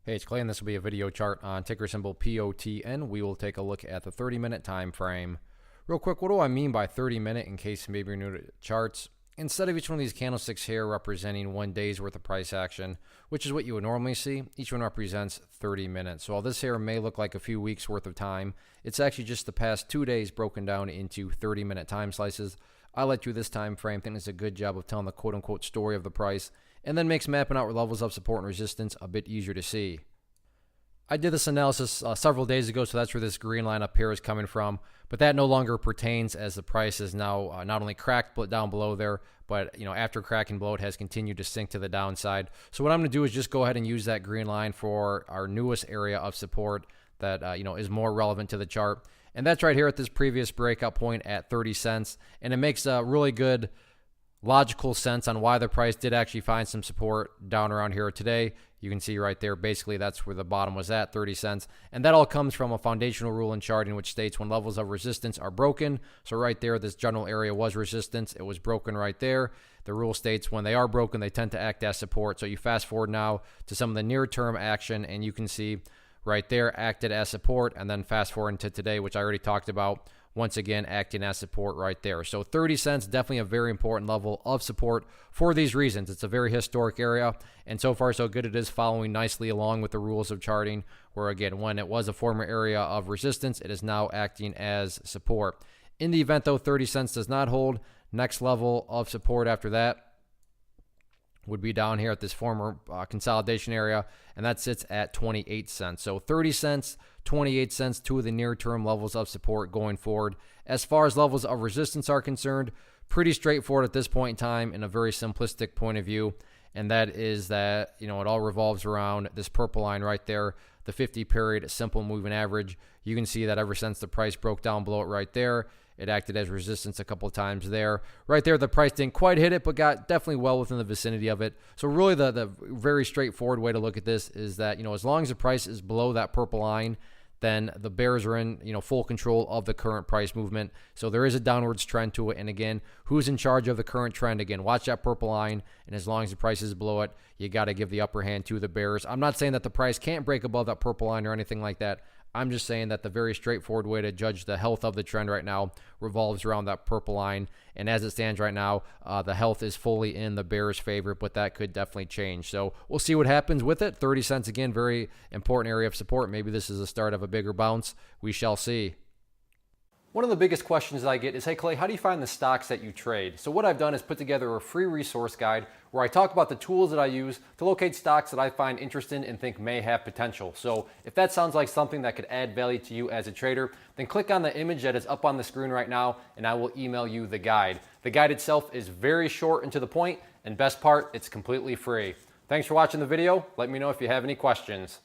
Hey, it's Clay, and this will be a video chart on ticker symbol POTN. We will take a look at the 30-minute time frame. Real quick, what do I mean by 30-minute in case maybe you're new to charts? Instead of each one of these candlesticks here representing 1 day's worth of price action, which is what you would normally see, each one represents 30 minutes. So while this here may look like a few weeks worth of time, it's actually just the past 2 days broken down into 30-minute time slices. I like to this time frame. I think it's a good job of telling the quote-unquote story of the price, and then makes mapping out levels of support and resistance a bit easier to see. I did this analysis several days ago, so that's where this green line up here is coming from, but that no longer pertains as the price is now not only cracked but down below there, but after cracking below it has continued to sink to the downside. So what I'm going to do is just go ahead and use that green line for our newest area of support that is more relevant to the chart, and that's right here at this previous breakout point at 30 cents, and it makes a really good logical sense on why the price did actually find some support down around here today. You can see right there, basically that's where the bottom was at, 30 cents. And that all comes from a foundational rule in charting which states when levels of resistance are broken. So right there, this general area was resistance. It was broken right there. The rule states when they are broken, they tend to act as support. So you fast forward now to some of the near-term action, and you can see right there acted as support, and then fast forward into today, which I already talked about, once again acting as support right there. So 30 cents, definitely a very important level of support for these reasons. It's a very historic area, and so far so good. It is following nicely along with the rules of charting, where again, when it was a former area of resistance, it is now acting as support. In the event though 30 cents does not hold, next level of support after that would be down here at this former consolidation area, and that sits at 28 cents. So 30 cents, 28 cents, two of the near-term levels of support going forward. As far as levels of resistance are concerned, pretty straightforward at this point in time in a very simplistic point of view, and that is that it all revolves around this purple line right there, the 50-period simple moving average. You can see that ever since the price broke down below it right there, it acted as resistance a couple of times there. Right there, the price didn't quite hit it, but got definitely well within the vicinity of it. So really the very straightforward way to look at this is that, as long as the price is below that purple line, then the bears are in, full control of the current price movement. So there is a downwards trend to it. And again, who's in charge of the current trend? Again, watch that purple line. And as long as the price is below it, you got to give the upper hand to the bears. I'm not saying that the price can't break above that purple line or anything like that. I'm just saying that the very straightforward way to judge the health of the trend right now revolves around that purple line. And as it stands right now, the health is fully in the bears' favor, but that could definitely change. So we'll see what happens with it. 30 cents, again, very important area of support. Maybe this is the start of a bigger bounce. We shall see. One of the biggest questions that I get is, hey Clay, how do you find the stocks that you trade? So what I've done is put together a free resource guide where I talk about the tools that I use to locate stocks that I find interesting and think may have potential. So if that sounds like something that could add value to you as a trader, then click on the image that is up on the screen right now and I will email you the guide. The guide itself is very short and to the point, and best part, it's completely free. Thanks for watching the video. Let me know if you have any questions.